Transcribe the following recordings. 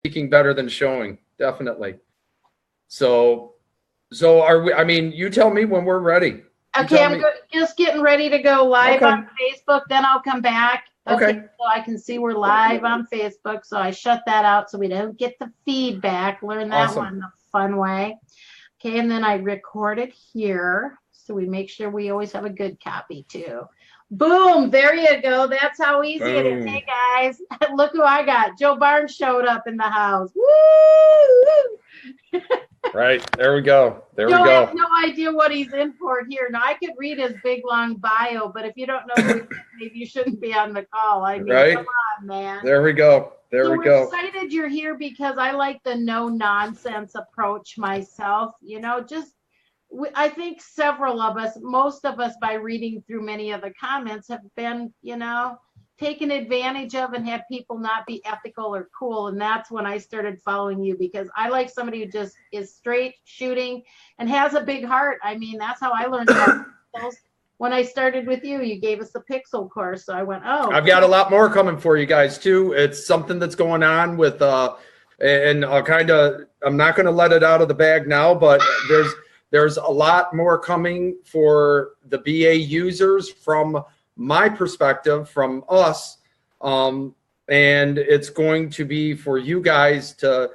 speaking better than showing, definitely. So are we? I mean, you tell me when we're ready. Okay, I'm just getting ready to go live on Facebook. Then I'll come back. Okay. So I can see we're live on Facebook. So I shut that out so we don't get the feedback. Learn that one the fun way. Okay, and then I record it here. So we make sure we always have a good copy too. Boom, there you go. That's how easy it is. Hey guys, look who I got. Joe Barnes showed up in the house. Woo! Right, there we go. There we go. I have no idea what he's in for here. Now I could read his big long bio, but if you don't know who he is, maybe you shouldn't be on the call. I mean, come on, man. There we go. There we go. We're excited you're here because I like the no nonsense approach myself. You know, I think several of us, most of us, by reading through many of the comments, have been, taken advantage of and had people not be ethical or cool. And that's when I started following you, because I like somebody who just is straight shooting and has a big heart. I mean, that's how I learned about pixels. When I started with you, you gave us the pixel course. So I went, oh. I've got a lot more coming for you guys too. It's something that's going on with, and I'm not going to let it out of the bag now, but there's a lot more coming for the BA users from my perspective, from us, and it's going to be for you guys to,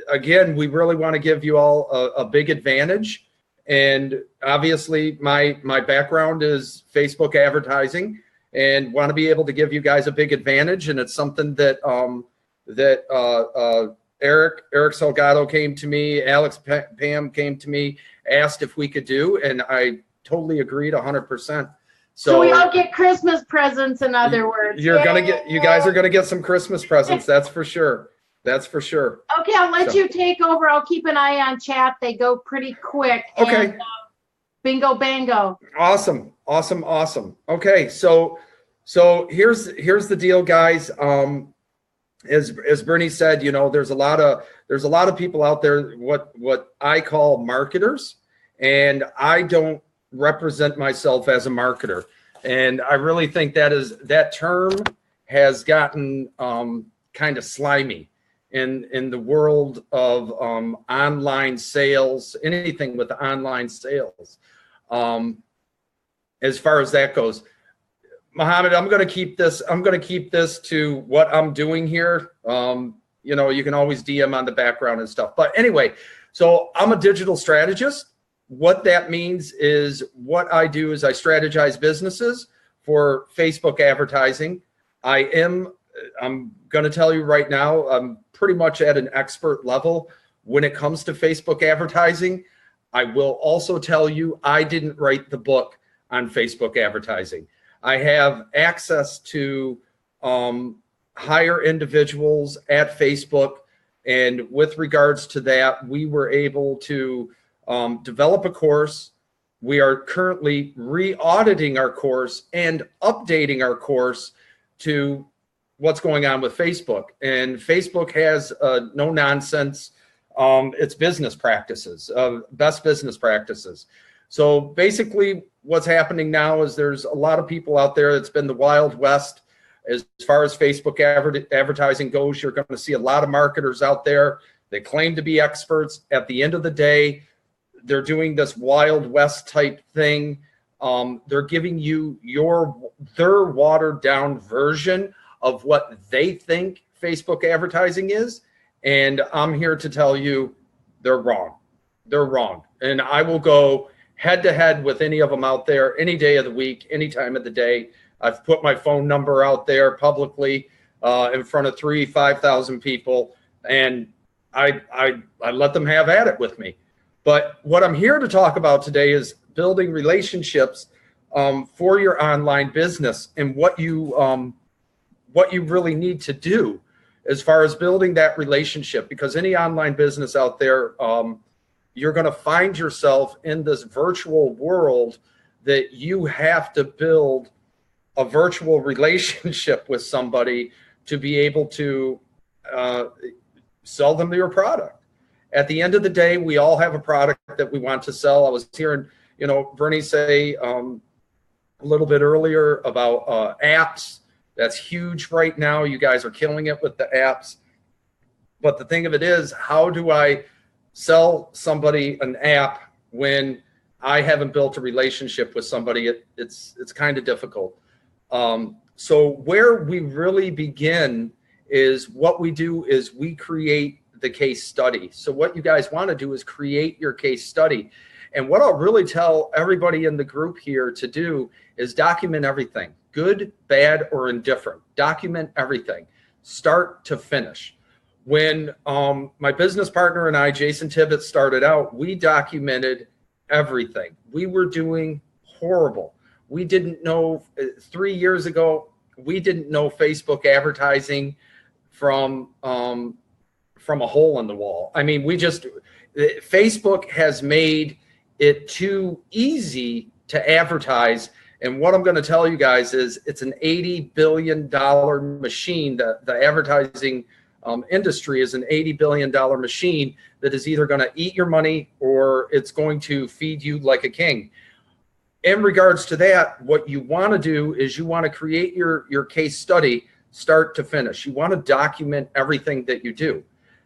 again, we really want to give you all a big advantage. And obviously my background is Facebook advertising, and want to be able to give you guys a big advantage. And it's something that Eric Salgado came to me, Alex Pam came to me, asked if we could do, and I totally agreed 100%. So we all get Christmas presents, in other words. You guys are gonna get some Christmas presents, that's for sure. That's for sure. Okay, I'll let you take over. I'll keep an eye on chat. They go pretty quick. Okay. And, bingo bango. Awesome. Okay, so here's the deal, guys. As Bernie said, there's a lot of people out there, what I call marketers, and I don't represent myself as a marketer. And I really think that term has gotten kind of slimy in the world of online sales, anything with online sales. As far as that goes, Mohammed, I'm going to keep this to what I'm doing here. You can always DM on the background and stuff. But anyway, so I'm a digital strategist. What that means is what I do is I strategize businesses for Facebook advertising. I'm going to tell you right now, I'm pretty much at an expert level when it comes to Facebook advertising. I will also tell you, I didn't write the book on Facebook advertising. I have access to hire individuals at Facebook. And with regards to that, we were able to develop a course. We are currently re-auditing our course and updating our course to what's going on with Facebook. And Facebook has no nonsense. It's business practices, best business practices. So basically what's happening now is there's a lot of people out there. It's been the Wild West as far as Facebook advertising goes. You're going to see a lot of marketers out there. They claim to be experts. At the end of the day, they're doing this Wild West type thing. They're giving you their watered down version of what they think Facebook advertising is. And I'm here to tell you they're wrong. They're wrong. And I will go head to head with any of them out there any day of the week, any time of the day. I've put my phone number out there publicly in front of 5,000 people, and I let them have at it with me. But what I'm here to talk about today is building relationships for your online business, and what you really need to do as far as building that relationship. Because any online business out there, you're going to find yourself in this virtual world that you have to build a virtual relationship with somebody to be able to sell them your product. At the end of the day, we all have a product that we want to sell. I was hearing, Bernie say a little bit earlier about apps. That's huge right now. You guys are killing it with the apps. But the thing of it is, how do I sell somebody an app when I haven't built a relationship with somebody? It's kind of difficult. So where we really begin is what we do is we create the case study. So what you guys want to do is create your case study. And what I'll really tell everybody in the group here to do is document everything, good, bad, or indifferent. Document everything, start to finish. When my business partner and I, Jason Tibbetts, started out, we documented everything. We were doing horrible. We didn't know 3 years ago, we didn't know Facebook advertising from a hole in the wall. I mean, Facebook has made it too easy to advertise. And what I'm going to tell you guys is it's an $80 billion machine. The advertising industry is an $80 billion machine that is either going to eat your money or it's going to feed you like a king. In regards to that, what you want to do is you want to create your case study start to finish. You want to document everything that you do.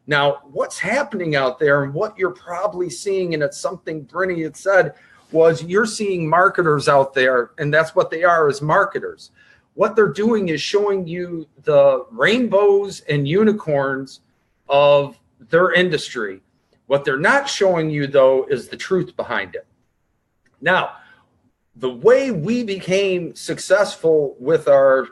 Now, what's happening out there and what you're probably seeing, and it's something Brittany had said, was you're seeing marketers out there, and that's what they are, is marketers. What they're doing is showing you the rainbows and unicorns of their industry. What they're not showing you, though, is the truth behind it. Now, the way we became successful with our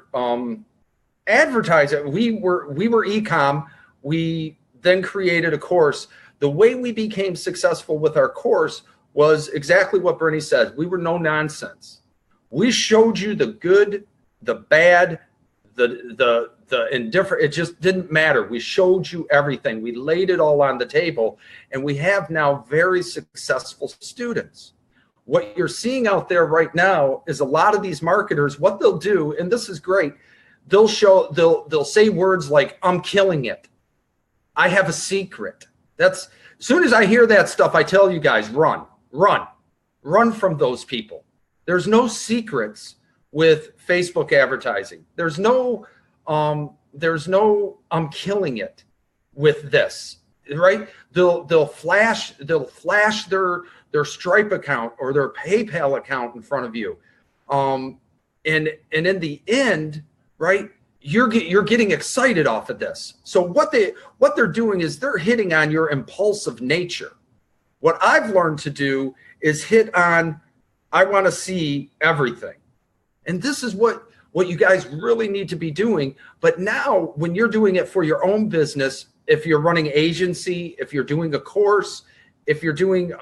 advertising, we were e-com. We then created a course. The way we became successful with our course was exactly what Bernie said. We were no nonsense. We showed you the good, the bad, the indifferent. It just didn't matter. We showed you everything. We laid it all on the table, and we have now very successful students. What you're seeing out there right now is a lot of these marketers, what they'll do, and this is great, they'll say words like, I'm killing it. I have a secret. As soon as I hear that stuff, I tell you guys, run from those people. There's no secrets with Facebook advertising. There's no I'm killing it with this, right? They'll flash their Stripe account or their PayPal account in front of you. And in the end, right, you're getting excited off of this. So what they're doing is they're hitting on your impulsive nature. What I've learned to do is hit on, I want to see everything. And this is what you guys really need to be doing. But now when you're doing it for your own business, if you're running agency, if you're doing a course, if you're doing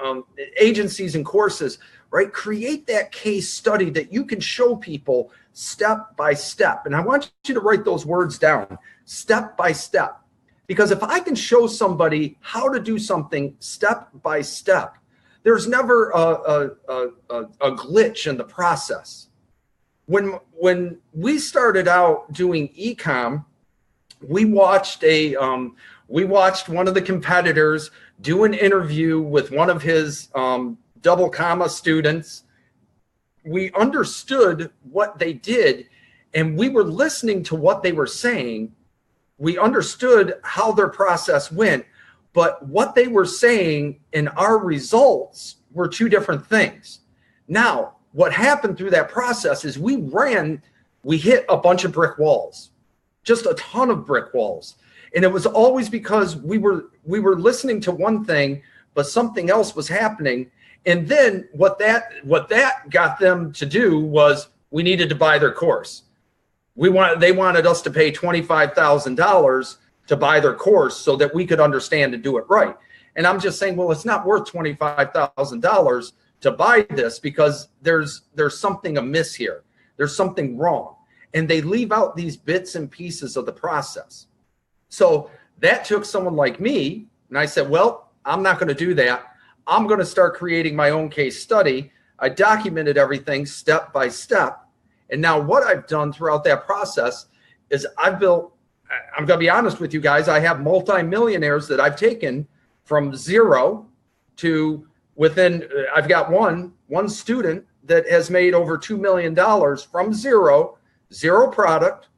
agencies and courses, right, create that case study that you can show people step by step. And I want you to write those words down, step by step. Because if I can show somebody how to do something step by step, there's never a glitch in the process. When we started out doing e-com, we watched one of the competitors do an interview with one of his double comma students. We understood what they did, and we were listening to what they were saying. We understood how their process went, but what they were saying and our results were two different things. Now, what happened through that process is we hit a bunch of brick walls, just a ton of brick walls. And it was always because we were listening to one thing, but something else was happening. And then what that got them to do was we needed to buy their course. They wanted us to pay $25,000 to buy their course so that we could understand and do it right. And I'm just saying, well, it's not worth $25,000 to buy this because there's something amiss here. There's something wrong. And they leave out these bits and pieces of the process. So that took someone like me, and I said, well, I'm not going to do that. I'm going to start creating my own case study. I documented everything step by step. And now what I've done throughout that process is I'm going to be honest with you guys, I have multimillionaires that I've taken from zero to I've got one student that has made over $2 million from zero product,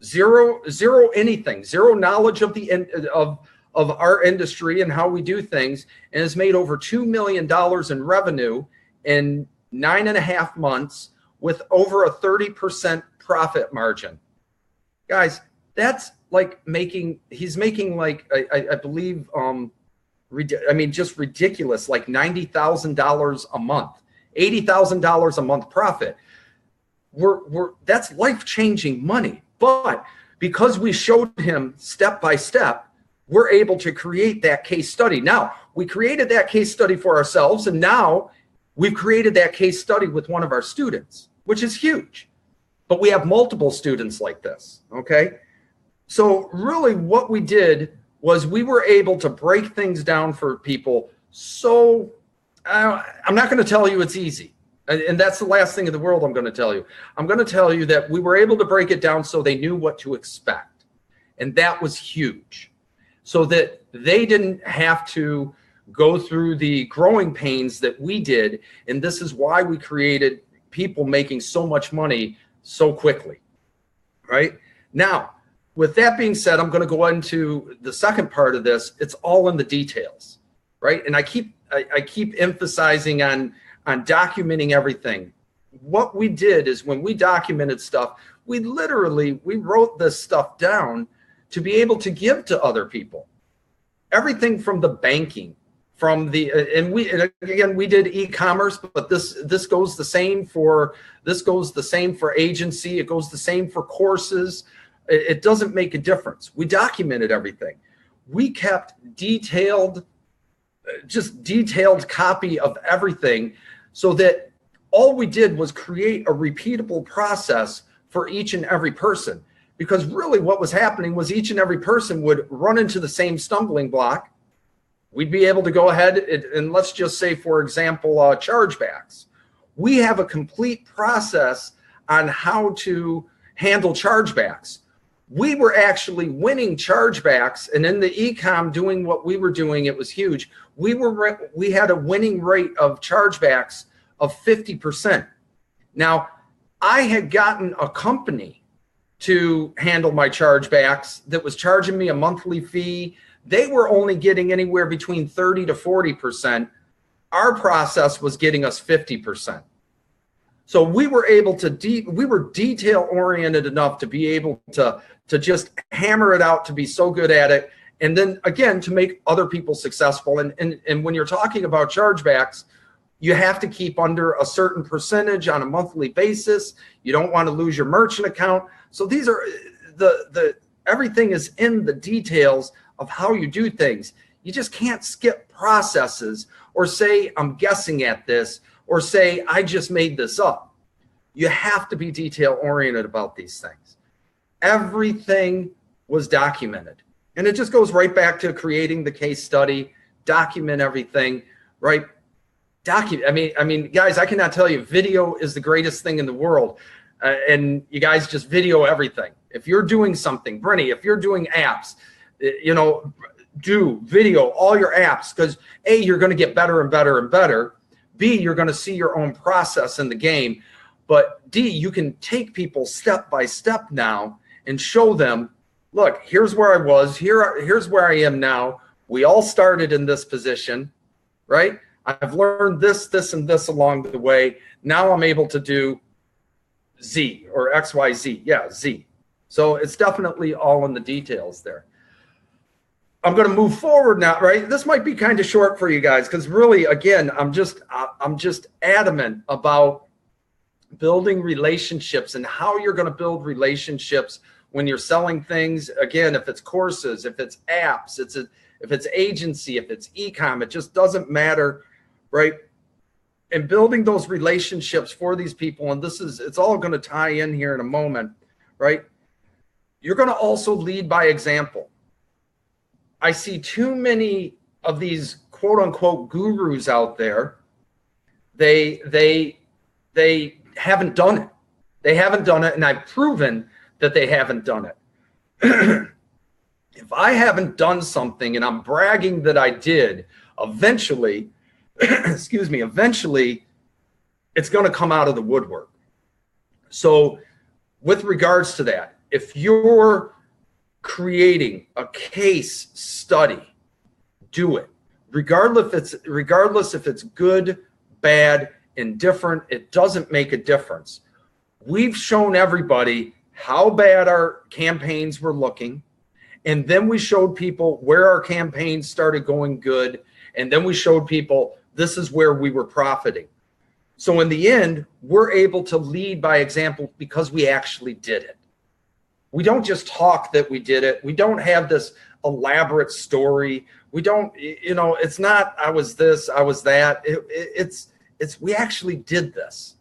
zero anything, zero knowledge of of our industry and how we do things, and has made over $2 million in revenue in 9.5 months with over a 30% profit margin. Guys, that's like he's making like, I believe, just ridiculous, like $90,000 a month, $80,000 a month profit. That's life-changing money. But because we showed him step by step, we're able to create that case study. Now, we created that case study for ourselves, and now we've created that case study with one of our students, which is huge. But we have multiple students like this, okay? So really what we did was we were able to break things down for people. So I'm not going to tell you it's easy. And that's the last thing in the world I'm going to tell you. I'm going to tell you that we were able to break it down so they knew what to expect. And that was huge. So that they didn't have to go through the growing pains that we did. And this is why we created people making so much money so quickly, right? Now, with that being said, I'm going to go into the second part of this. It's all in the details, right? And I keep emphasizing on documenting everything. What we did is when we documented stuff, we wrote this stuff down to be able to give to other people. Everything from the banking, from the and we did e-commerce, but this goes the same for agency. It goes the same for courses. It doesn't make a difference. We documented everything. We kept detailed copy of everything, so that all we did was create a repeatable process for each and every person. Because really what was happening was each and every person would run into the same stumbling block. We'd be able to go ahead and let's just say, for example, chargebacks. We have a complete process on how to handle chargebacks. We were actually winning chargebacks, and in the e-com doing what we were doing, it was huge. We had a winning rate of chargebacks of 50%. Now, I had gotten a company to handle my chargebacks that was charging me a monthly fee. They were only getting anywhere between 30 to 40%. Our process was getting us 50%. So we were able to, we were detail oriented enough to be able to just hammer it out, to be so good at it. And then again, to make other people successful. And when you're talking about chargebacks, you have to keep under a certain percentage on a monthly basis. You don't want to lose your merchant account. So these are everything is in the details of how you do things. You just can't skip processes or say, I'm guessing at this, or say, I just made this up. You have to be detail oriented about these things. Everything was documented. And it just goes right back to creating the case study, document everything, right? I mean, guys, I cannot tell you, video is the greatest thing in the world. And you guys just video everything. If you're doing something, Brenny, if you're doing apps, do video all your apps, because A, you're going to get better and better and better. B, you're going to see your own process in the game. But D, you can take people step by step now and show them, look, here's where I was, here's where I am now. We all started in this position, right? I've learned this, and this along the way. Now I'm able to do Z or XYZ. Yeah, Z. So it's definitely all in the details there. I'm going to move forward now, right? This might be kind of short for you guys, because really, again, I'm just adamant about building relationships and how you're going to build relationships when you're selling things. Again, if it's courses, if it's apps, if it's agency, if it's e-com, it just doesn't matter, right? And building those relationships for these people, and it's all going to tie in here in a moment, right? You're going to also lead by example. I see too many of these quote unquote gurus out there. They haven't done it. They haven't done it, and I've proven that they haven't done it. If I haven't done something and I'm bragging that I did, eventually, eventually it's going to come out of the woodwork. So with regards to that, if you're creating a case study, do it. Regardless if it's good, bad, indifferent, it doesn't make a difference. We've shown everybody how bad our campaigns were looking, and then we showed people where our campaigns started going good, and then we showed people this is where we were profiting. So in the end, we're able to lead by example because we actually did it. We don't just talk that we did it. We don't have this elaborate story. We don't, it's not, I was this, I was that. It's we actually did this.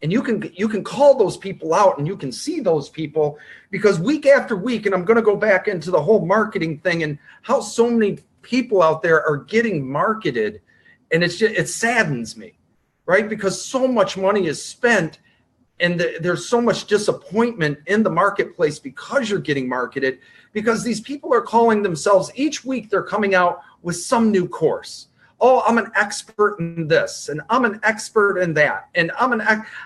And you can call those people out and you can see those people, because week after week, and I'm going to go back into the whole marketing thing and how so many people out there are getting marketed. And it saddens me, right? Because so much money is spent and there's so much disappointment in the marketplace because you're getting marketed, because these people are calling themselves, each week they're coming out with some new course. Oh, I'm an expert in this, and I'm an expert in that, and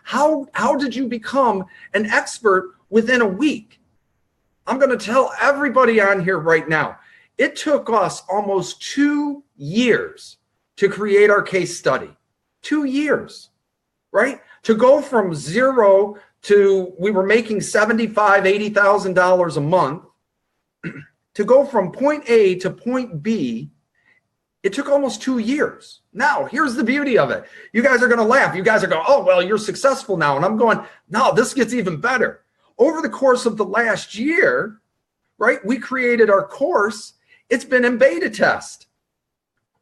how did you become an expert within a week? I'm going to tell everybody on here right now, it took us almost 2 years to create our case study. 2 years, right? To go from zero to, we were making $75,000, $80,000 a month, to go from point A to point B, it took almost 2 years. Now, here's the beauty of it. You guys are going to laugh. You guys are going, oh, well, you're successful now. And I'm going, no, this gets even better. Over the course of the last year, right, we created our course. It's been in beta test.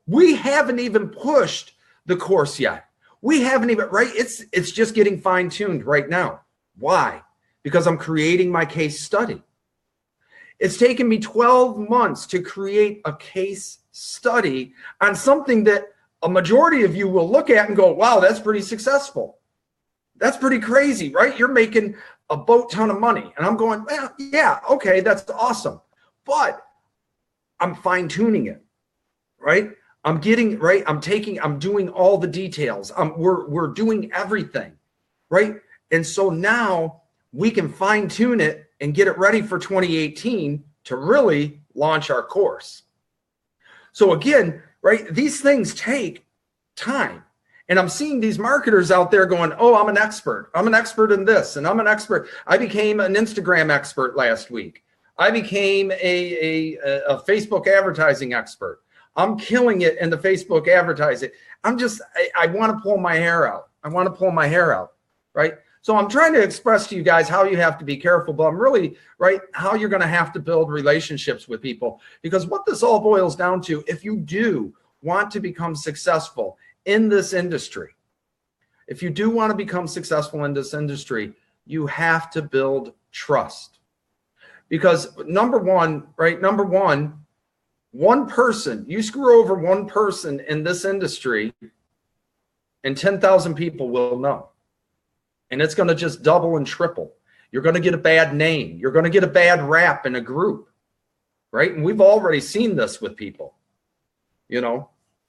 We haven't even pushed the course yet. We haven't even, right? It's just getting fine-tuned right now. Why? Because I'm creating my case study. It's taken me 12 months to create a case study on something that a majority of you will look at and go, wow, that's pretty successful. That's pretty crazy, right? You're making a boat ton of money. And I'm going, well, yeah, okay, that's awesome. But I'm fine-tuning it, right? I'm getting, right? I'm doing all the details. We're doing everything, right? And so now we can fine tune it and get it ready for 2018 to really launch our course. So again, right, these things take time. And I'm seeing these marketers out there going, oh, I'm an expert. I'm an expert in this, and I'm an expert. I became an Instagram expert last week. I became a Facebook advertising expert. I'm killing it in the Facebook advertising. I want to pull my hair out. I want to pull my hair out, right? So I'm trying to express to you guys how you have to be careful, but I'm really, right, how you're going to have to build relationships with people. Because what this all boils down to, if you do want to become successful in this industry, if you do want to become successful in this industry, you have to build trust. Because number one, one person, you screw over one person in this industry and 10,000 people will know. And it's going to just double and triple. You're going to get a bad name. You're going to get a bad rap in a group, right? And we've already seen this with people,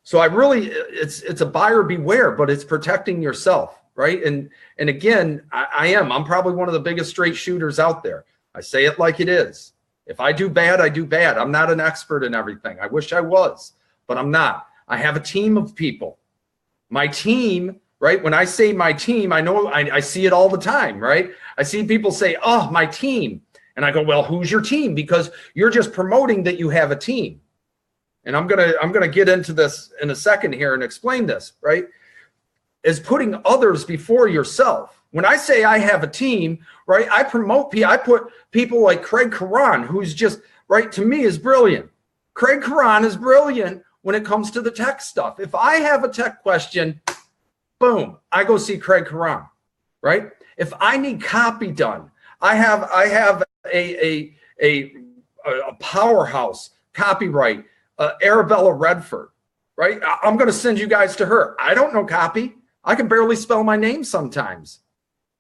So it's a buyer beware, but it's protecting yourself, right? And again, I'm probably one of the biggest straight shooters out there. I say it like it is. If I do bad, I do bad. I'm not an expert in everything. I wish I was, but I'm not. I have a team of people. My team, right? When I say my team, I know I see it all the time, right? I see people say, oh, my team. And I go, well, who's your team? Because you're just promoting that you have a team. And I'm gonna get into this in a second here and explain this, right? Is putting others before yourself. When I say I have a team, right, I promote people. I put people like Craig Karan, who's just, right, to me is brilliant. Craig Karan is brilliant when it comes to the tech stuff. If I have a tech question, boom, I go see Craig Karan, right? If I need copy done, I have a powerhouse copyright, Arabella Redford, right? I'm going to send you guys to her. I don't know copy. I can barely spell my name sometimes.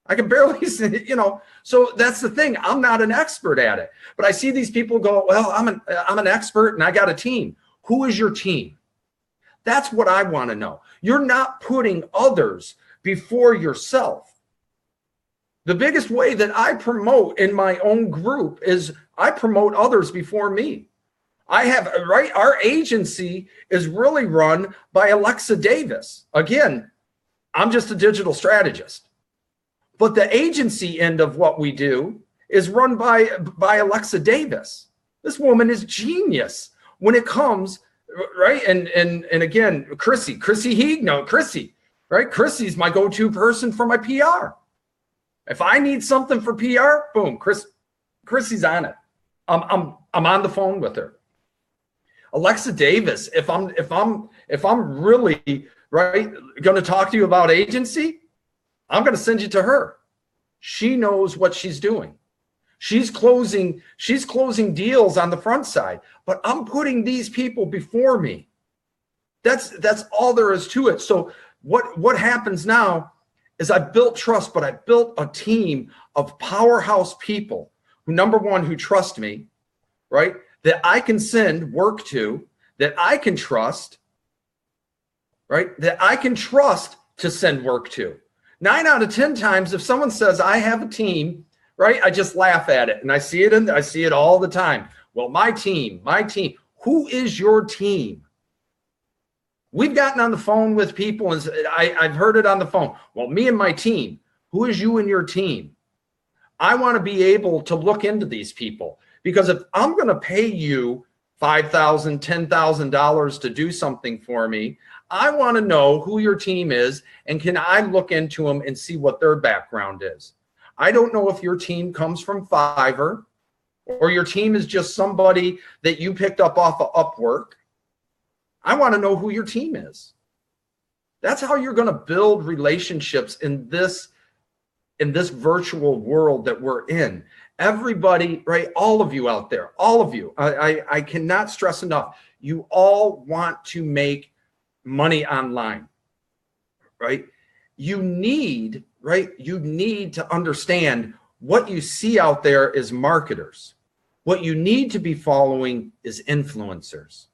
I can barely, so that's the thing. I'm not an expert at it, but I see these people go, well, I'm an expert and I got a team. Who is your team? That's what I want to know. You're not putting others before yourself. The biggest way that I promote in my own group is I promote others before me. I have, right? Our agency is really run by Alexa Davis. Again, I'm just a digital strategist. But the agency end of what we do is run by Alexa Davis. This woman is genius when it comes, right? And again, Chrissy Hiegno, Chrissy, right? Chrissy's my go-to person for my PR. If I need something for PR, boom, Chrissy's on it. I'm on the phone with her. Alexa Davis, if I'm really right going to talk to you about agency, I'm going to send you to her. She knows what she's doing. She's closing deals on the front side, but I'm putting these people before me. That's all there is to it. So what happens now is I built trust, but I built a team of powerhouse people who, number one, who trust me, right? That I can send work to, that I can trust, right? That I can trust to send work to. 9 out of 10 times, if someone says I have a team, right? I just laugh at it, and I see it all the time. Well, my team. Who is your team? We've gotten on the phone with people, and I've heard it on the phone. Well, me and my team. Who is you and your team? I want to be able to look into these people, because if I'm going to pay you $5,000, $10,000 to do something for me, I want to know who your team is, and can I look into them and see what their background is. I don't know if your team comes from Fiverr or your team is just somebody that you picked up off of Upwork. I want to know who your team is. That's how you're going to build relationships in this virtual world that we're in. Everybody, right? All of you out there, all of you, I cannot stress enough. You all want to make money online, right? You need to understand what you see out there is marketers. What you need to be following is influencers.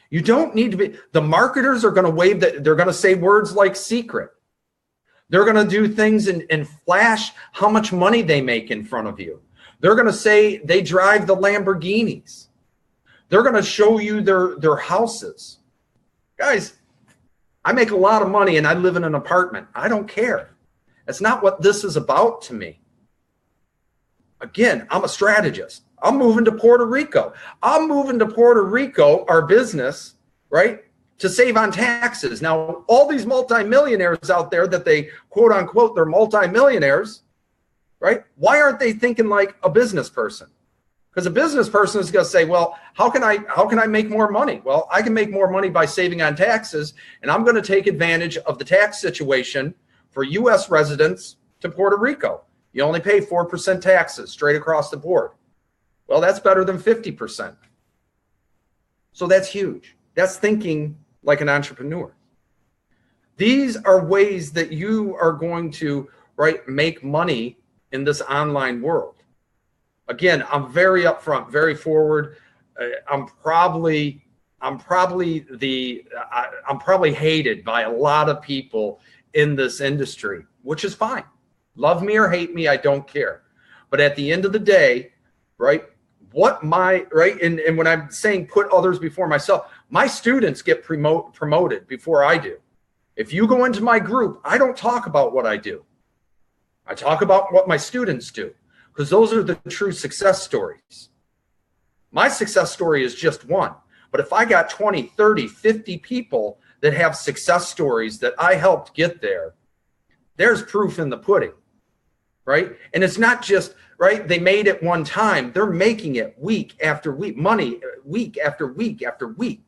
You don't need to be, the marketers are going to wave that, they're going to say words like secret. They're going to do things and flash how much money they make in front of you. They're going to say they drive the Lamborghinis. They're going to show you their houses. Guys, I make a lot of money and I live in an apartment. I don't care. That's not what this is about to me. Again, I'm a strategist. I'm moving to Puerto Rico. Our business, right, to save on taxes. Now, all these multimillionaires out there that they quote unquote, they're multimillionaires, right? Why aren't they thinking like a business person? Because a business person is going to say, well, how can I make more money? Well, I can make more money by saving on taxes, and I'm going to take advantage of the tax situation for U.S. residents to Puerto Rico. You only pay 4% taxes straight across the board. Well, that's better than 50%. So that's huge. That's thinking like an entrepreneur. These are ways that you are going to, right, make money in this online world. Again, I'm very upfront, very forward. I'm probably hated by a lot of people in this industry, which is fine. Love me or hate me, I don't care. But at the end of the day, right, and when I'm saying put others before myself, my students get promoted before I do. If you go into my group, I don't talk about what I do. I talk about what my students do, because those are the true success stories. My success story is just one. But if I got 20, 30, 50 people that have success stories that I helped get there, there's proof in the pudding, right? And it's not just, right, they made it one time. They're making it week after week, money week after week after week.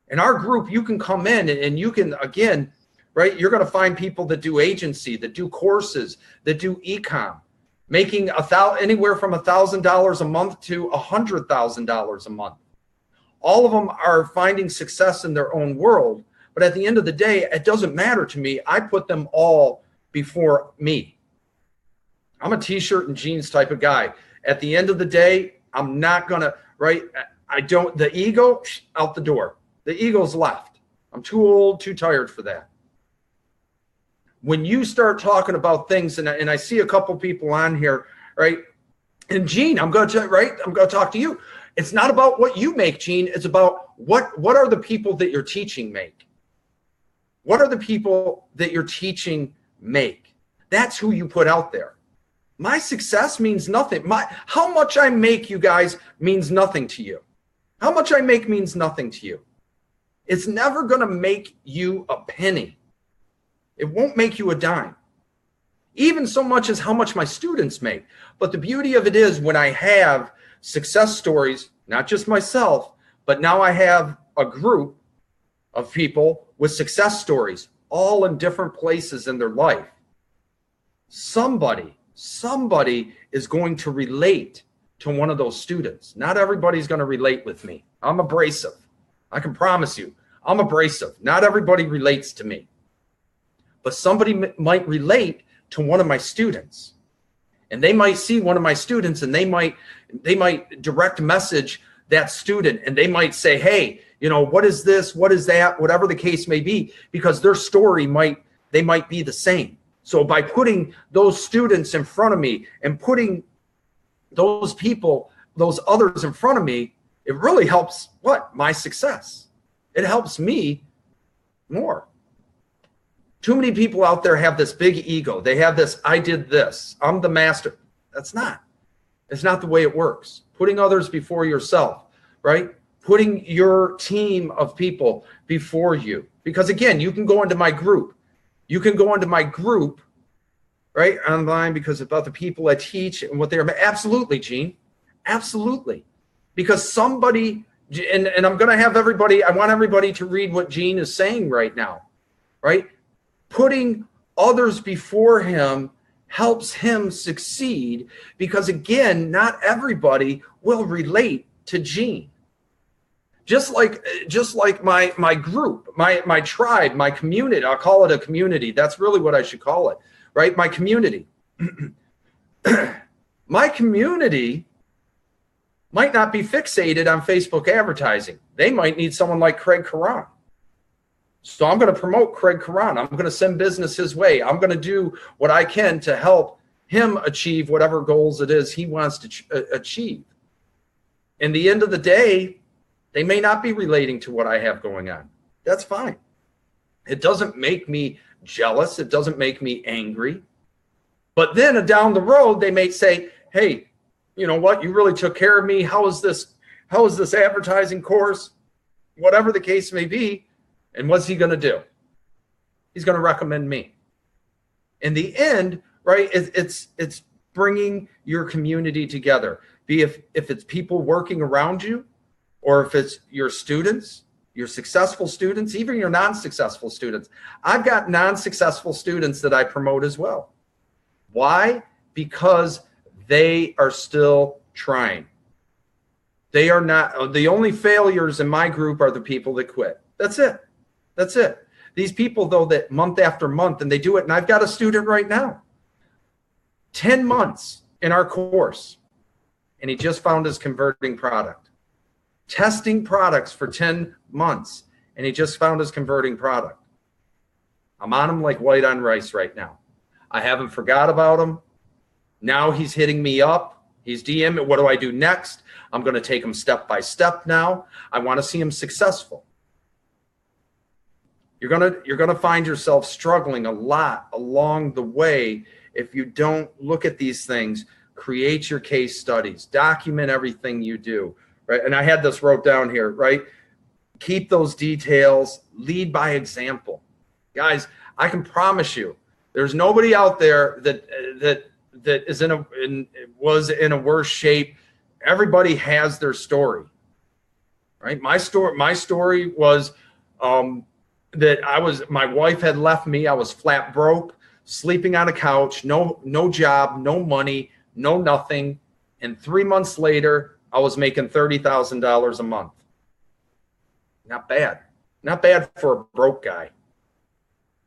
In our group, you can come in and you can, again, right, you're going to find people that do agency, that do courses, that do e-com, making anywhere from $1,000 a month to $100,000 a month. All of them are finding success in their own world. But at the end of the day, it doesn't matter to me. I put them all before me. I'm a t-shirt and jeans type of guy. At the end of the day, I'm not going to, right? The ego, out the door. The ego's left. I'm too old, too tired for that. when you start talking about things, and I see a couple people on here, right? And Gene, I'm going to talk to you. It's not about what you make, Gene. It's about what are the people that you're teaching make? What are the people that you're teaching make? That's who you put out there. My success means nothing. How much I make, you guys, means nothing to you. How much I make means nothing to you. It's never going to make you a penny. It won't make you a dime. Even so much as how much my students make. But the beauty of it is when I have success stories, not just myself, but now I have a group of people with success stories, all in different places in their life. Somebody is going to relate to one of those students. Not everybody's going to relate with me. I'm abrasive. I can promise you, I'm abrasive. Not everybody relates to me. But somebody might relate to one of my students. And they might see one of my students and they might direct message that student, and they might say, hey, what is this? What is that? Whatever the case may be, because their story might be the same. So by putting those students in front of me and putting those people, those others in front of me, it really helps my success. It helps me more. Too many people out there have this big ego. They have this, I did this, I'm the master. It's not the way it works. Putting others before yourself, right? Putting your team of people before you. Because again, you can go into my group. You can go into my group, right, online, because about the people I teach and what they're. Absolutely, Gene. Absolutely. Because somebody, and I'm going to have everybody, I want everybody to read what Gene is saying right now, right? Putting others before him helps him succeed, because again, not everybody will relate to Gene. Just like my group, my tribe, my community. I'll call it a community. That's really what I should call it, right? My community. My community might not be fixated on Facebook advertising. They might need someone like Craig Caron. So I'm going to promote Craig Caron. I'm going to send business his way. I'm going to do what I can to help him achieve whatever goals it is he wants to achieve. In the end of the day, they may not be relating to what I have going on. That's fine. It doesn't make me jealous. It doesn't make me angry. But then down the road, they may say, hey, you know what? You really took care of me. How is this advertising course? Whatever the case may be. And what's he going to do? He's going to recommend me. In the end, right, it's bringing your community together. Be if it's people working around you, or if it's your students, your successful students, even your non-successful students. I've got non-successful students that I promote as well. Why? Because they are still trying. They are not, the only failures in my group are the people that quit. That's it. That's it. These people, though, that month after month, and they do it, and I've got a student right now, 10 months in our course, and he just found his converting product. Testing products for 10 months, and he just found his converting product. I'm on him like white on rice right now. I haven't forgot about him. Now he's hitting me up. He's DMing. What do I do next? I'm going to take him step by step now. I want to see him successful. You're going to find yourself struggling a lot along the way if you don't look at these things, create your case studies, document everything you do. Right? And I had this wrote down here, right? Keep those details, lead by example. Guys, I can promise you, there's nobody out there that is was in a worse shape. Everybody has their story, right? My story was that my wife had left me. I was flat broke, sleeping on a couch, no job, no money, no nothing. And 3 months later, I was making $30,000 a month. Not bad. Not bad for a broke guy.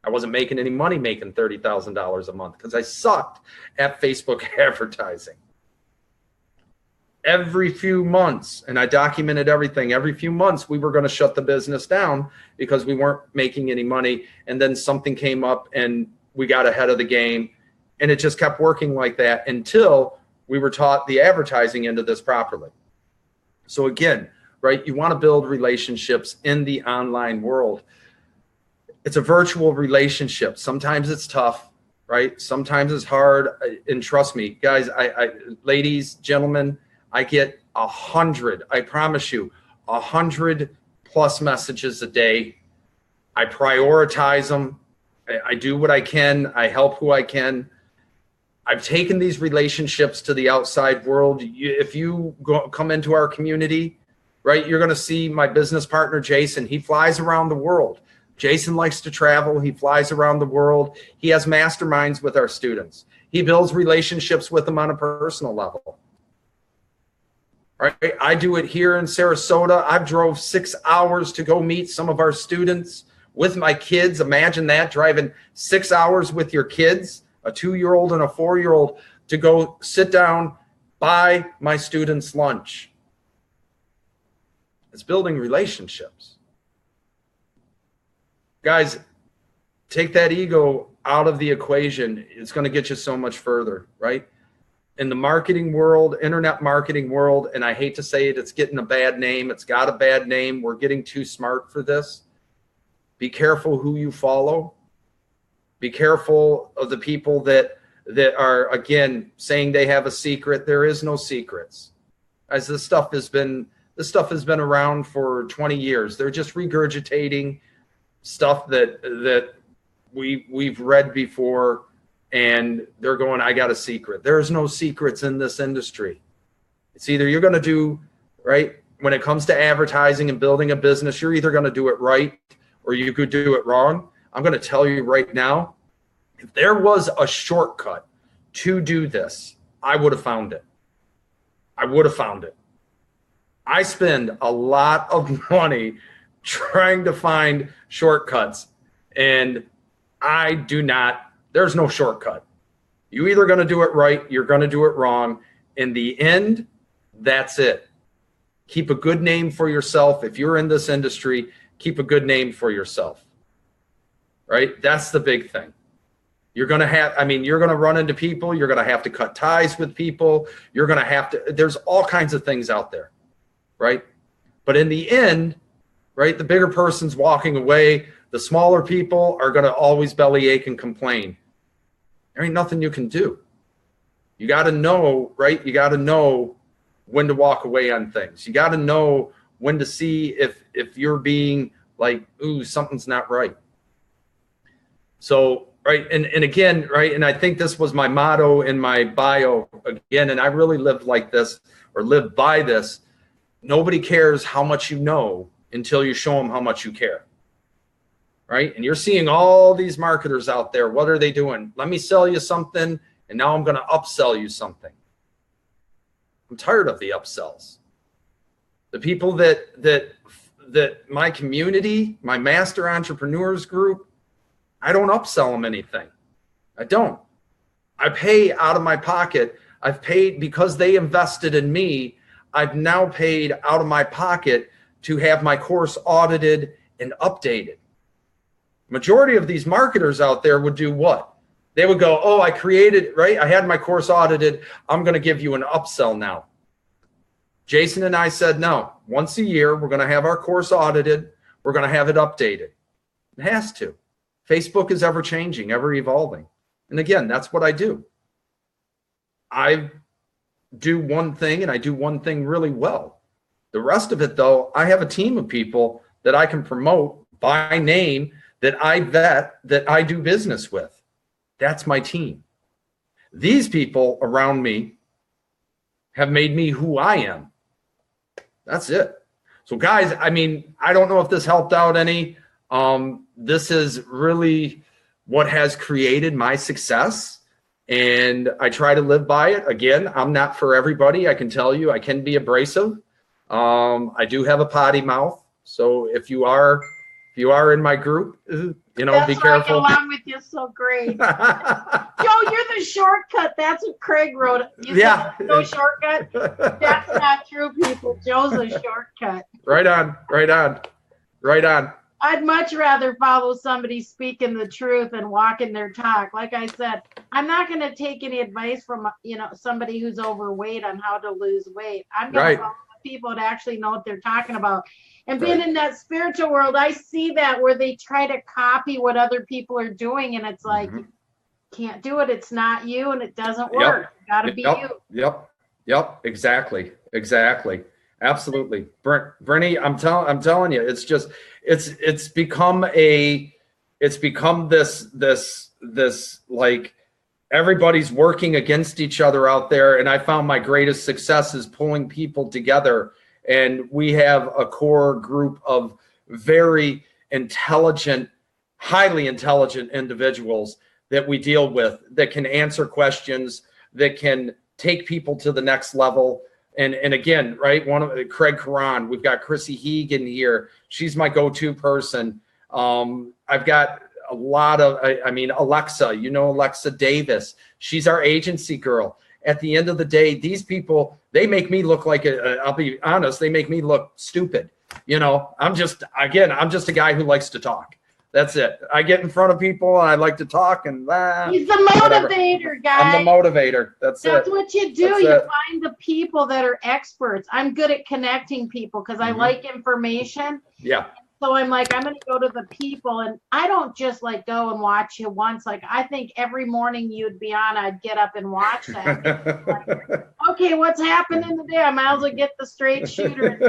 I wasn't making any money making $30,000 a month because I sucked at Facebook advertising. Every few months, and I documented everything, every few months we were going to shut the business down because we weren't making any money. And then something came up and we got ahead of the game, and it just kept working like that until we were taught the advertising end of this properly. So again, right, you want to build relationships in the online world. It's a virtual relationship. Sometimes it's tough, right? Sometimes it's hard. And trust me, guys, ladies, gentlemen, I get 100, I promise you, 100 plus messages a day. I prioritize them. I do what I can. I help who I can. I've taken these relationships to the outside world. If you come into our community, right, you're going to see my business partner, Jason. He flies around the world. Jason likes to travel. He flies around the world. He has masterminds with our students. He builds relationships with them on a personal level. Right? I do it here in Sarasota. I've drove 6 hours to go meet some of our students with my kids. Imagine that, driving 6 hours with your kids, a 2-year-old and a 4-year-old, to go sit down, buy my students lunch. It's building relationships. Guys, take that ego out of the equation. It's going to get you so much further, right? In the marketing world, internet marketing world, and I hate to say it, it's getting a bad name. It's got a bad name. We're getting too smart for this. Be careful who you follow. Be careful of the people that are, again, saying they have a secret. There is no secrets. As this stuff has been around for 20 years. They're just regurgitating stuff that we've read before, and they're going, I got a secret. There's no secrets in this industry. It's either you're going to do, right, when it comes to advertising and building a business, you're either going to do it right or you could do it wrong. I'm going to tell you right now, if there was a shortcut to do this, I would have found it. I would have found it. I spend a lot of money trying to find shortcuts, and I do not. There's no shortcut. You're either going to do it right, you're going to do it wrong. In the end, that's it. Keep a good name for yourself. If you're in this industry, keep a good name for yourself, right? That's the big thing. You're going to run into people. You're going to have to cut ties with people. You're going to have to, there's all kinds of things out there, right? But in the end, right, the bigger person's walking away. The smaller people are going to always bellyache and complain. There ain't nothing you can do. You got to know, right? You got to know when to walk away on things. You got to know when to see if you're being like, ooh, something's not right. So, right, and again, right, and I think this was my motto in my bio again, and I really live like this or live by this. Nobody cares how much you know until you show them how much you care. Right? And you're seeing all these marketers out there. What are they doing? Let me sell you something, and now I'm going to upsell you something. I'm tired of the upsells. The people that my community, my master entrepreneurs group, I don't upsell them anything. I don't. I pay out of my pocket. I've paid because they invested in me. I've now paid out of my pocket to have my course audited and updated. Majority of these marketers out there would do what? They would go, oh, I created, right? I had my course audited. I'm going to give you an upsell now. Jason and I said, no, once a year, we're going to have our course audited. We're going to have it updated. It has to. Facebook is ever changing, ever evolving. And again, that's what I do. I do one thing and I do one thing really well. The rest of it, though, I have a team of people that I can promote by name, that I vet, that I do business with. That's my team. These people around me have made me who I am. That's it. So guys, I mean, I don't know if this helped out any. This is really what has created my success, and I try to live by it. Again, I'm not for everybody. I can tell you, I can be abrasive. I do have a potty mouth. So if you are in my group, be careful. That's why I get along with you so great. Joe, you're the shortcut. That's what Craig wrote. You said no shortcut. That's not true, people. Joe's a shortcut. Right on. I'd much rather follow somebody speaking the truth and walking their talk. Like I said, I'm not going to take any advice from, somebody who's overweight on how to lose weight. I'm going to follow the people that actually know what they're talking about. And being in that spiritual world, I see that where they try to copy what other people are doing. And it's like, you can't do it. It's not you and it doesn't work. You got to be you. Yep. Exactly. Absolutely. Bernie, I'm telling you, it's just, it's become this like everybody's working against each other out there. And I found my greatest success is pulling people together. And we have a core group of very intelligent, highly intelligent individuals that we deal with that can answer questions, that can take people to the next level. And again, right, Craig Karan, we've got Chrissy Hegan here. She's my go-to person. I've got a lot of, Alexa, Alexa Davis. She's our agency girl. At the end of the day, these people, they make me look like I'll be honest, they make me look stupid. I'm just a guy who likes to talk. That's it. I get in front of people and I like to talk and he's the motivator, guy. I'm the motivator. That's what you do. You find the people that are experts. I'm good at connecting people because I like information. Yeah. So I'm like, I'm going to go to the people, and I don't just like go and watch you once. Like, I think every morning you'd be on, I'd get up and watch that. Like, okay, what's happening today? I might as well get the straight shooter.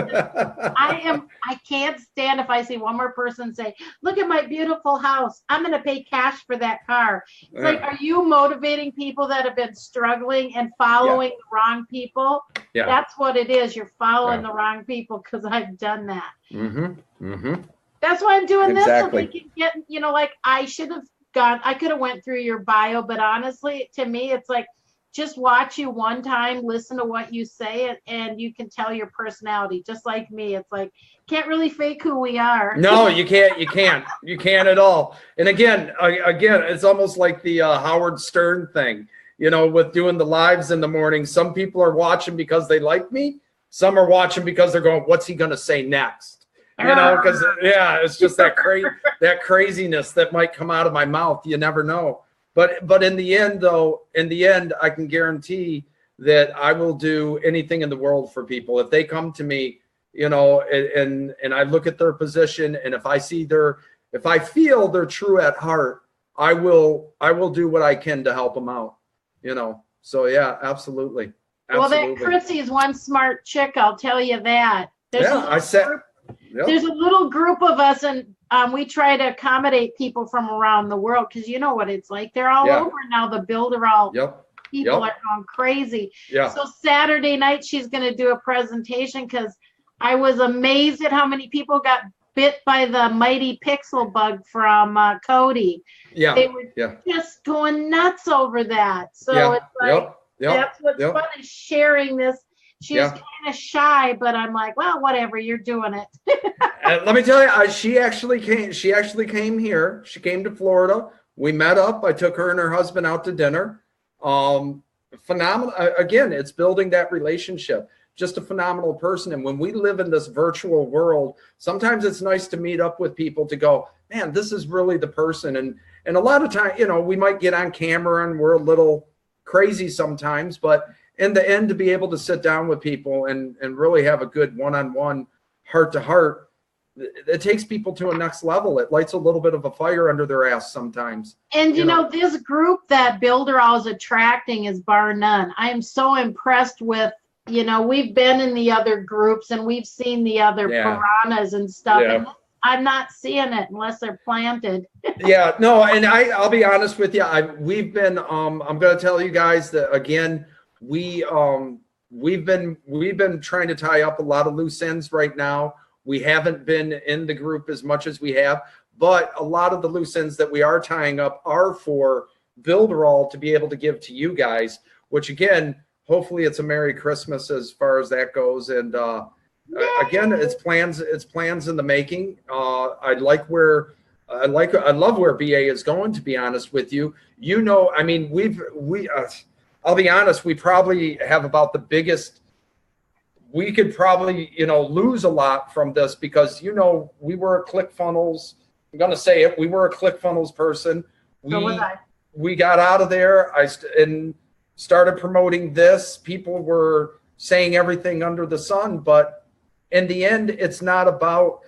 I can't stand if I see one more person say, look at my beautiful house. I'm going to pay cash for that car. It's like, are you motivating people that have been struggling and following the wrong people? Yeah. That's what it is. You're following the wrong people, because I've done that. That's why I'm doing this, so they can get, like I should have gone, I could have went through your bio, but honestly, to me, it's like, just watch you one time, listen to what you say, and you can tell your personality, just like me. It's like, can't really fake who we are. No, you can't at all. And again, it's almost like the Howard Stern thing, with doing the lives in the morning. Some people are watching because they like me. Some are watching because they're going, what's he going to say next? Because it's just that craziness that might come out of my mouth. You never know. But in the end, I can guarantee that I will do anything in the world for people. If they come to me, and I look at their position, and if I feel they're true at heart, I will do what I can to help them out. So yeah, absolutely. Well, that Chrissy is one smart chick, I'll tell you that. There's a little group of us, and we try to accommodate people from around the world, because you know what it's like. They're all over now. The Builderall people are going crazy. So Saturday night, she's going to do a presentation, because I was amazed at how many people got bit by the mighty pixel bug from Cody. They were just going nuts over that. So it's like, that's what's fun, is sharing this. She's kind of shy, but I'm like, well, whatever, you're doing it. Let me tell you, she actually came here. She came to Florida. We met up. I took her and her husband out to dinner. Phenomenal. Again, it's building that relationship. Just a phenomenal person. And when we live in this virtual world, sometimes it's nice to meet up with people to go, man, this is really the person. And a lot of time, we might get on camera and we're a little crazy sometimes, but in the end, to be able to sit down with people and really have a good one-on-one, heart-to-heart, it takes people to a next level. It lights a little bit of a fire under their ass sometimes. And this group that Builderall is attracting is bar none. I am so impressed with, we've been in the other groups and we've seen the other piranhas and stuff. And I'm not seeing it unless they're planted. And I'll be honest with you. We've been, I'm going to tell you guys that, again, we've been trying to tie up a lot of loose ends right now. We haven't been in the group as much as we have, but a lot of the loose ends that we are tying up are for Builderall to be able to give to you guys, which again, hopefully it's a Merry Christmas as far as that goes. And again, it's plans in the making. I love where BA is going, to be honest with you. I'll be honest, we probably have about the biggest we could probably, you know, lose a lot from this because, you know, we were a ClickFunnels. I'm going to say it. We were a ClickFunnels person. So was I. We got out of there. And started promoting this. People were saying everything under the sun, but in the end, it's not about,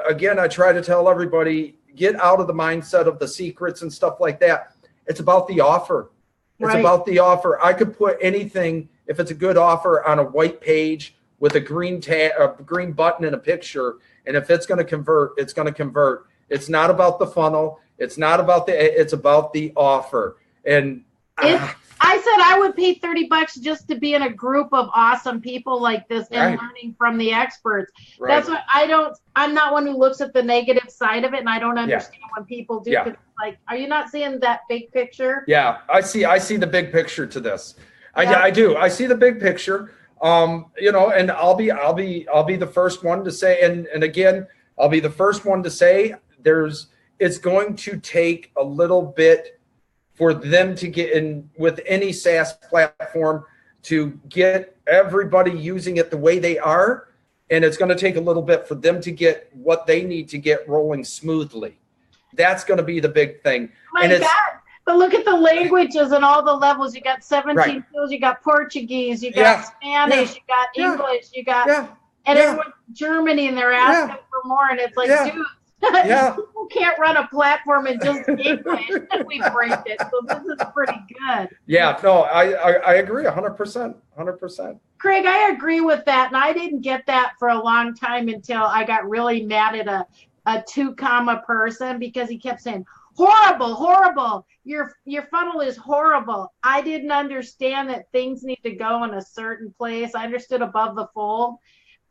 again, I try to tell everybody, get out of the mindset of the secrets and stuff like that. It's about the offer. It's about the offer. I could put anything, if it's a good offer, on a white page with a green button and a picture. And if it's going to convert, it's going to convert. It's not about the funnel. It's not about it's about the offer. And I said I would pay $30 just to be in a group of awesome people like this and learning from the experts. Right. That's what I'm not one who looks at the negative side of it, and I don't understand when people do. Yeah. Like, are you not seeing that big picture? Yeah, I see the big picture to this. Yeah. I do. I see the big picture. You know, and I'll be the first one to say, and again, I'll be the first one to say it's going to take a little bit for them to get in with any SaaS platform to get everybody using it the way they are. And it's going to take a little bit for them to get what they need to get rolling smoothly. That's going to be the big thing. My God. But look at the languages and all the levels. You got 17 skills. You got Portuguese. You got Spanish. You got English. You got and everyone's Germany, and they're asking for more. And it's like, dude, people can't run a platform in just English. We break it. So this is pretty good. Yeah, no, I agree 100%. 100%. Craig, I agree with that. And I didn't get that for a long time until I got really mad at a 2-comma person because he kept saying, horrible, horrible. Your funnel is horrible. I didn't understand that things need to go in a certain place. I understood above the fold,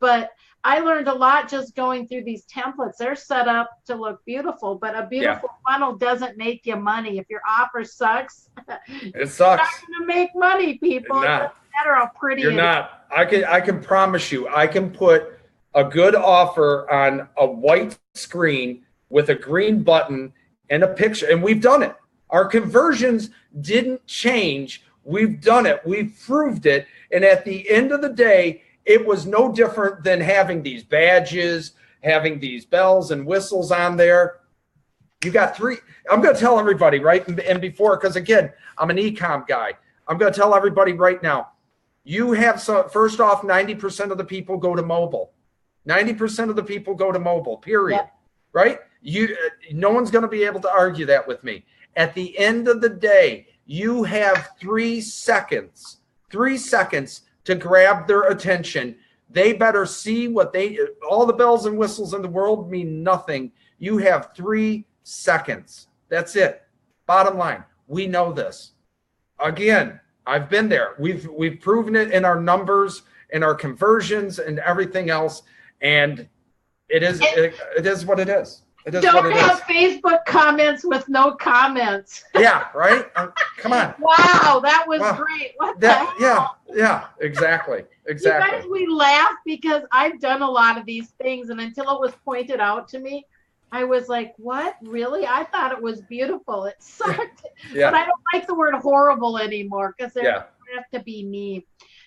but I learned a lot just going through these templates. They're set up to look beautiful, but a beautiful funnel doesn't make you money. If your offer sucks, it sucks. You're not going to make money, people. It doesn't matter how pretty you're not. I can promise you, I can put a good offer on a white screen with a green button and a picture, and we've done it. Our conversions didn't change. We've done it. We've proved it. And at the end of the day, it was no different than having these badges, having these bells and whistles on there. You got 3. I'm going to tell everybody, right? And before, because again, I'm an e-com guy. I'm going to tell everybody right now, you have first off, 90% of the people go to mobile. 90% of the people go to mobile, period. Right? No one's going to be able to argue that with me. At the end of the day, you have 3 seconds to grab their attention. They better see all the bells and whistles in the world mean nothing. You have 3 seconds. That's it. Bottom line, we know this. Again, I've been there. We've proven it in our numbers, in our conversions, and everything else. And it is what it is. Don't have Facebook comments with no comments. Yeah, right? Come on. Wow, that was great. What the hell? Yeah, exactly. You guys, we laugh because I've done a lot of these things, and until it was pointed out to me, I was like, what? Really? I thought it was beautiful. It sucked. But I don't like the word horrible anymore because they have to be mean.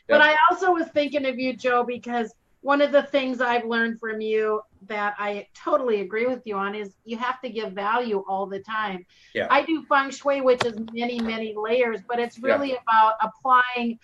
But I also was thinking of you, Joe, because one of the things I've learned from you that I totally agree with you on is you have to give value all the time. Yeah. I do feng shui, which is many, many layers, but it's really about applying,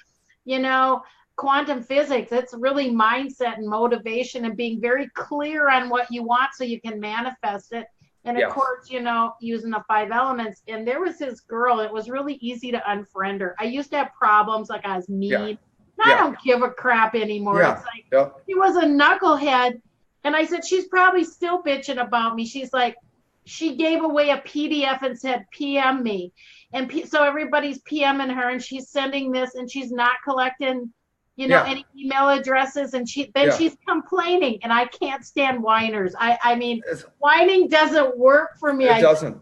quantum physics. It's really mindset and motivation and being very clear on what you want so you can manifest it. And of course, using the 5 elements. And there was this girl, it was really easy to unfriend her. I used to have problems, like I was mean. Yeah. I don't give a crap anymore. It's like, she was a knucklehead. And I said, she's probably still bitching about me. She's like, she gave away a PDF and said, PM me. And so everybody's PMing her and she's sending this and she's not collecting, any email addresses. And she's complaining, and I can't stand whiners. I mean, whining doesn't work for me. It doesn't.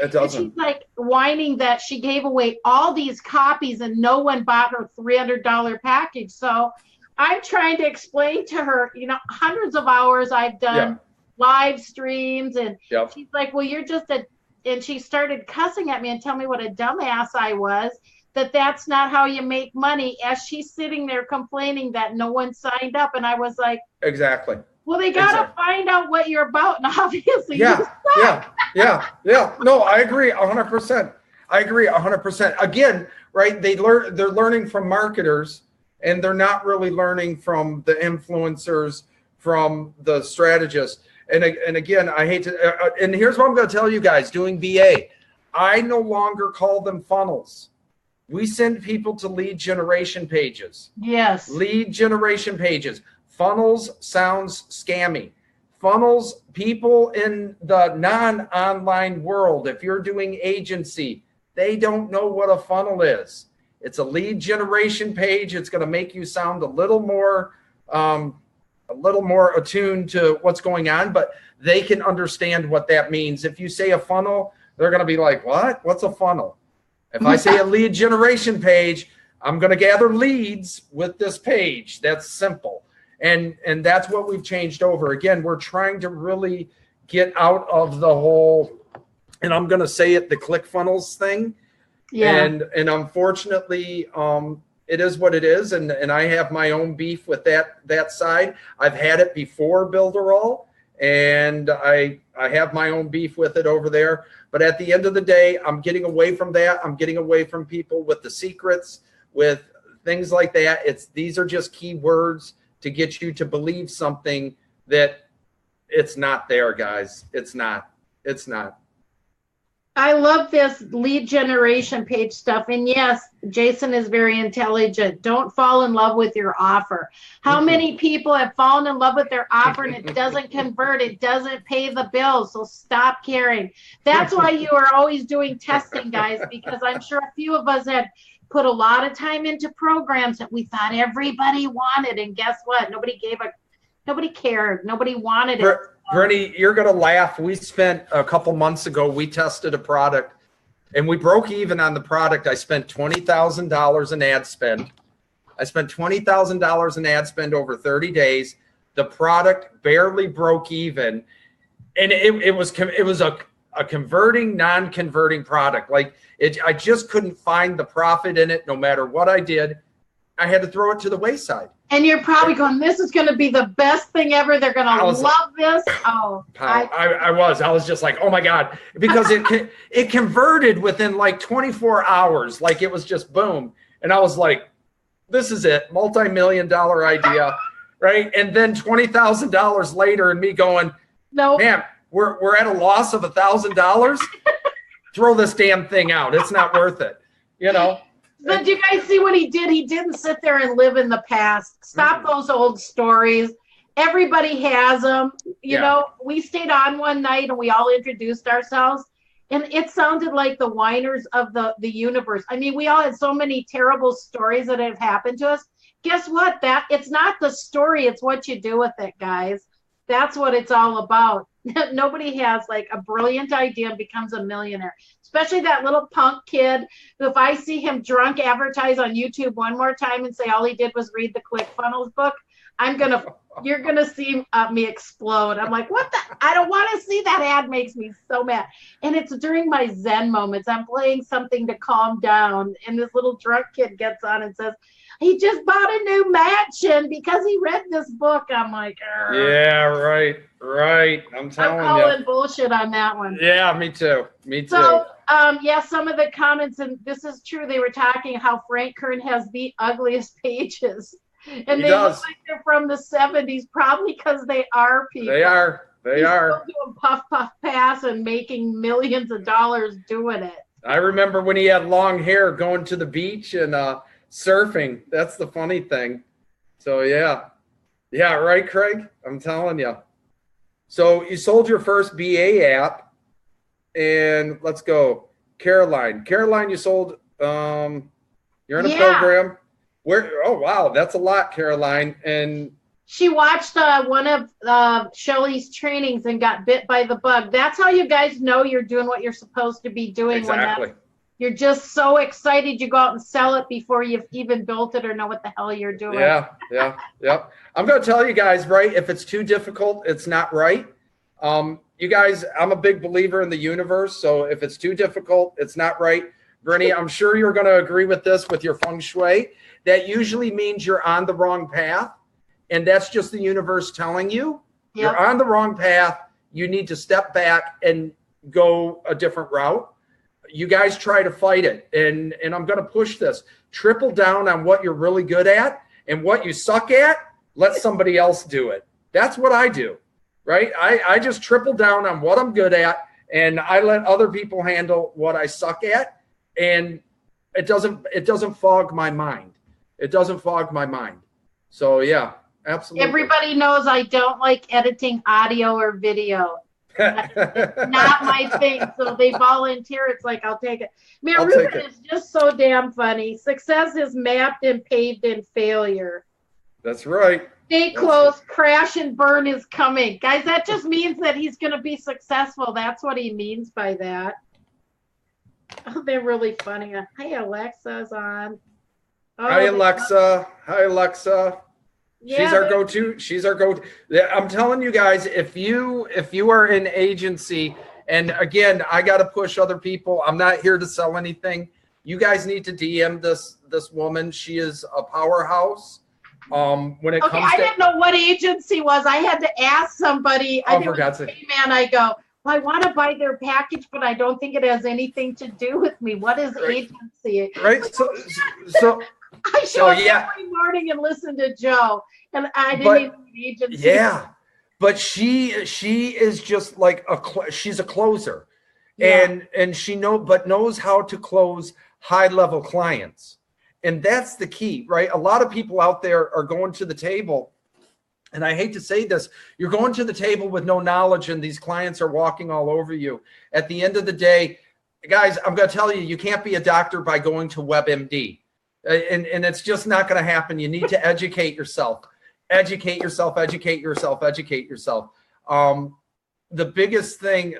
It doesn't. And she's like whining that she gave away all these copies and no one bought her $300 package. So I'm trying to explain to her, hundreds of hours I've done live streams, and she's like, well, you're just and she started cussing at me and telling me what a dumbass I was. that that's not how you make money, as she's sitting there complaining that no one signed up. And I was like, Exactly. well, they got to Exactly. find out what you're about. And obviously you Yeah, suck. yeah. No, I agree 100%. I agree 100%. Again, right? They're learning from marketers, and they're not really learning from the influencers, from the strategists. And again, I hate to. And here's what I'm going to tell you guys: doing BA, I no longer call them funnels. We send people to lead generation pages. Yes. Lead generation pages. Funnels sounds scammy. Funnels, people in the non-online world, if you're doing agency, they don't know what a funnel is. It's a lead generation page. It's going to make you sound a little more attuned to what's going on, but they can understand what that means. If you say a funnel, they're going to be like, what? What's a funnel? If I say a lead generation page, I'm going to gather leads with this page. That's simple. And that's what we've changed over. Again, we're trying to really get out of the whole, and I'm going to say it, the ClickFunnels thing. Yeah. And unfortunately, it is what it is. And I have my own beef with that side. I've had it before Builderall, and I have my own beef with it over there. But at the end of the day, I'm getting away from that. I'm getting away from people with the secrets, with things like that. These are just keywords to get you to believe something that it's not there, guys. It's not. I love this lead generation page stuff. And yes, Jason is very intelligent. Don't fall in love with your offer. How many people have fallen in love with their offer and it doesn't convert? It doesn't pay the bills. So stop caring. That's why you are always doing testing, guys, because I'm sure a few of us had put a lot of time into programs that we thought everybody wanted. And guess what? Nobody cared. Nobody wanted it. Bernie, you're going to laugh. We spent a couple months ago, we tested a product and we broke even on the product. I spent $20,000 in ad spend. I spent $20,000 in ad spend over 30 days. The product barely broke even. And it was a converting, non-converting product. Like I just couldn't find the profit in it. No matter what I did, I had to throw it to the wayside. And you're probably going, this is going to be the best thing ever. They're going to love this. Oh, I was just like, oh my God, because it converted within like 24 hours. Like it was just boom. And I was like, this is it, multi-million-dollar idea. Right. And then $20,000 later and me going, no, man, we're at a loss of $1,000. Throw this damn thing out. It's not worth it. You know? But do you guys see what he did? He didn't sit there and live in the past. Stop those old stories. Everybody has them. You know, we stayed on one night and we all introduced ourselves. And it sounded like the whiners of the universe. I mean, we all had so many terrible stories that have happened to us. Guess what? It's not the story. It's what you do with it, guys. That's what it's all about. Nobody has like a brilliant idea and becomes a millionaire, especially that little punk kid who, if I see him drunk advertise on YouTube one more time and say all he did was read the ClickFunnels book, you're going to see me explode. I'm like, what the? I don't want to see that ad. Makes me so mad. And it's during my Zen moments. I'm playing something to calm down. And this little drunk kid gets on and says, he just bought a new mansion because he read this book. I'm like, argh. Yeah, right. I'm calling bullshit on that one. Yeah, me too. So, some of the comments, and this is true, they were talking how Frank Kern has the ugliest pages. And they look like they're from the 70s, probably because they are people. They are. He's still doing puff, puff, pass and making millions of dollars doing it. I remember when he had long hair going to the beach and surfing. That's the funny thing. So, yeah, right, Craig? I'm telling you. So you sold your first BA app, and let's go. Caroline, you sold, you're in a program. Oh, wow, that's a lot, Caroline. And she watched one of Shelly's trainings and got bit by the bug. That's how you guys know you're doing what you're supposed to be doing. Exactly. You're just so excited you go out and sell it before you've even built it or know what the hell you're doing. Yeah. I'm going to tell you guys, right, if it's too difficult, it's not right. You guys, I'm a big believer in the universe. So if it's too difficult, it's not right. Brittany, I'm sure you're going to agree with this with your feng shui. That usually means you're on the wrong path. And that's just the universe telling you you're on the wrong path. You need to step back and go a different route. You guys try to fight it. And I'm going to push this. Triple down on what you're really good at, and what you suck at, let somebody else do it. That's what I do, right? I just triple down on what I'm good at, and I let other people handle what I suck at. And it doesn't fog my mind. It doesn't fog my mind. So yeah, absolutely. Everybody knows I don't like editing audio or video. It's not my thing. So they volunteer. It's like, I'll take it. Man, Ruben is just so damn funny. Success is mapped and paved in failure. That's right. Stay close. Crash and burn is coming. Guys, that just means that he's going to be successful. That's what he means by that. Oh, they're really funny. Hey, Alexa's on. Oh, hi, Alexa. Hi, Alexa. Yeah, she's our go-to. I'm telling you guys, if you are in agency, and again, I got to push other people. I'm not here to sell anything. You guys need to DM this woman. She is a powerhouse. When it comes I didn't know what agency was. I had to ask somebody. Oh, for God's sake. Man, I go, well, I want to buy their package, but I don't think it has anything to do with me. What is agency? Right. So I show up every morning and listen to Joe, and I didn't even need agency. Yeah, but she is just like she's a closer, and she knows how to close high level clients, and that's the key, right? A lot of people out there are going to the table, and I hate to say this, you're going to the table with no knowledge, and these clients are walking all over you. At the end of the day, guys, I'm going to tell you, you can't be a doctor by going to WebMD. And it's just not going to happen. You need to educate yourself. Educate yourself. The biggest thing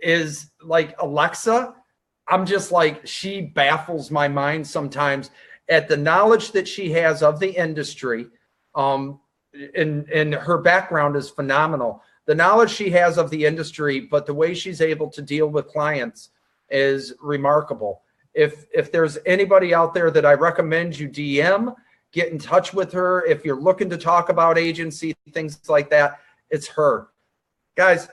is like Alexa. I'm just like, she baffles my mind sometimes at the knowledge that she has of the industry. And her background is phenomenal. The knowledge she has of the industry, but the way she's able to deal with clients is remarkable. If there's anybody out there that I recommend you DM, get in touch with her. If you're looking to talk about agency, things like that, it's her. Guys,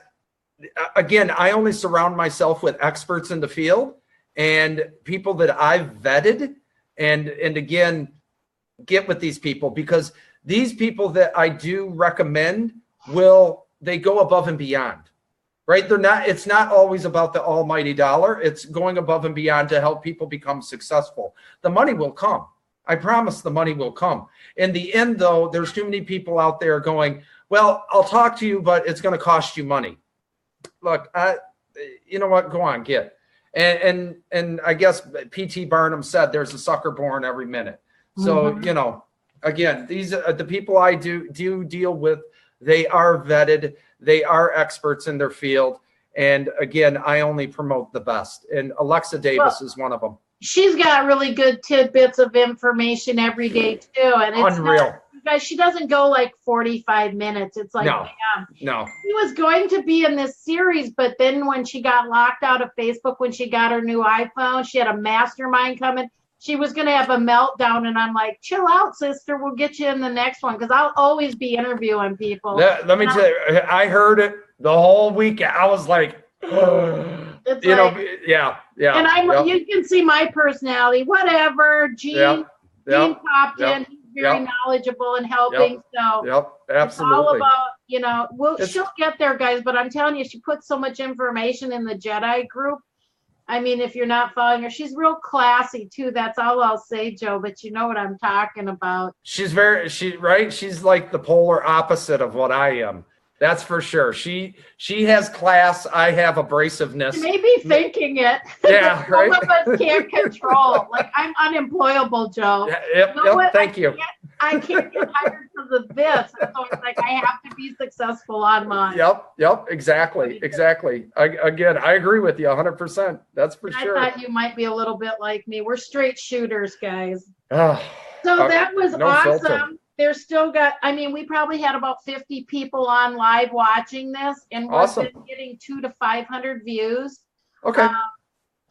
again, I only surround myself with experts in the field and people that I've vetted. And again, get with these people, because these people that I do recommend they go above and beyond. Right? It's not always about the almighty dollar. It's going above and beyond to help people become successful. The money will come. I promise the money will come. In the end, though, there's too many people out there going, well, I'll talk to you, but it's going to cost you money. Look, you know what? Go on, get. And I guess P.T. Barnum said there's a sucker born every minute. So, again, these are the people I do deal with. They are vetted. They are experts in their field. And again, I only promote the best. And Alexa Davis is one of them. She's got really good tidbits of information every day too. And it's unreal. Guys, she doesn't go like 45 minutes. It's like, no. She was going to be in this series, but then when she got locked out of Facebook, when she got her new iPhone, she had a mastermind coming. She was going to have a meltdown, and I'm like, chill out, sister. We'll get you in the next one, because I'll always be interviewing people. Let me tell you, I heard it the whole weekend. I was like, yeah. And you can see my personality. Whatever. Gene popped in. He's very knowledgeable and helping. So absolutely. It's all about, she'll get there, guys. But I'm telling you, she puts so much information in the Jedi group. I mean, if you're not following her, she's real classy too. That's all I'll say, Joe, but you know what I'm talking about. She's She's like the polar opposite of what I am. That's for sure. She has class. I have abrasiveness. You may be thinking it. Yeah, right. Some of us can't control. Like, I'm unemployable, Joe. Thank you. I can't get hired because of this. So it's like I have to be successful on mine. Yep. Exactly. I agree with you 100%. That's for sure. I thought you might be a little bit like me. We're straight shooters, guys. So that was awesome. Filter. There's still we probably had about 50 people on live watching this, and we've been getting 200 to 500 views. Okay.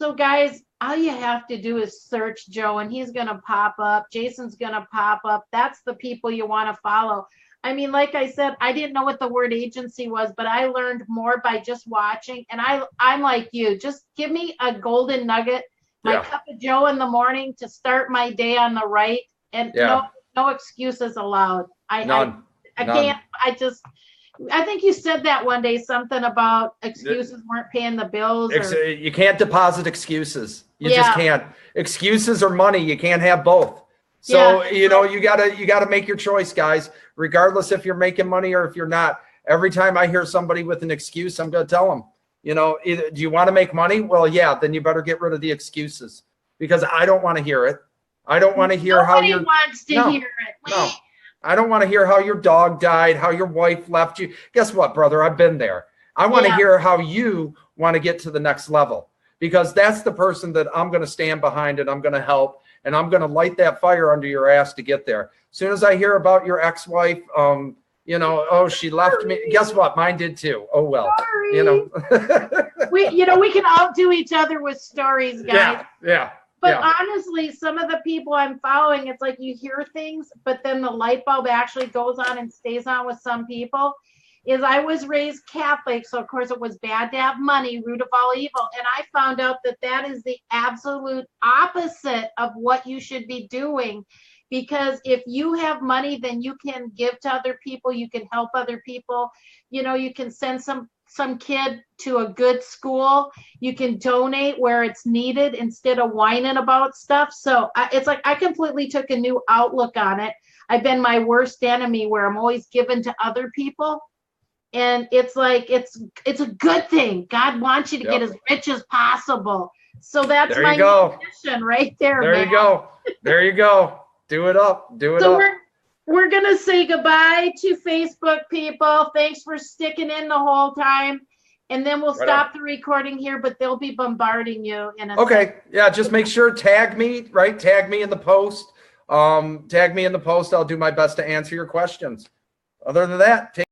So guys, all you have to do is search Joe and he's going to pop up. Jason's going to pop up. That's the people you want to follow. I mean, like I said, I didn't know what the word agency was, but I learned more by just watching. And I'm like you, just give me a golden nugget, my cup of Joe in the morning to start my day on the right, and no excuses allowed. None. I can't, I think you said that one day, something about excuses weren't paying the bills. You can't deposit excuses. You just can't. Excuses or money, you can't have both. So, you know, you gotta make your choice, guys, regardless if you're making money or if you're not. Every time I hear somebody with an excuse, I'm going to tell them, you know, either, do you want to make money? Well, yeah, then you better get rid of the excuses, because I don't want to hear it. I don't want to hear how Nobody wants to hear it. No, I don't want to hear how your dog died, how your wife left you. Guess what, brother? I've been there. I want to hear how you want to get to the next level, because that's the person that I'm going to stand behind and I'm going to help. And I'm going to light that fire under your ass to get there. As soon as I hear about your ex-wife, you know, oh, she left me. Guess what? Mine did too. Oh, well, Sorry. you know. we can outdo each other with stories, guys. Yeah. But honestly, some of the people I'm following, it's like you hear things, but then the light bulb actually goes on and stays on with some people. I was raised Catholic, so of course it was bad to have money, root of all evil. And I found out that is the absolute opposite of what you should be doing. Because if you have money, then you can give to other people, you can help other people. You know, you can send some kid to a good school. You can donate where it's needed instead of whining about stuff. So it's like I completely took a new outlook on it. I've been my worst enemy, where I'm always giving to other people. And it's like, it's a good thing. God wants you to get as rich as possible. So that's my mission right there. There man. you go. There you go. Do it up. Do it so up. We're going to say goodbye to Facebook people. Thanks for sticking in the whole time. And then we'll stop the recording here, but they'll be bombarding you in a second. Yeah, just make sure, tag me, right? Tag me in the post. Tag me in the post. I'll do my best to answer your questions. Other than that, take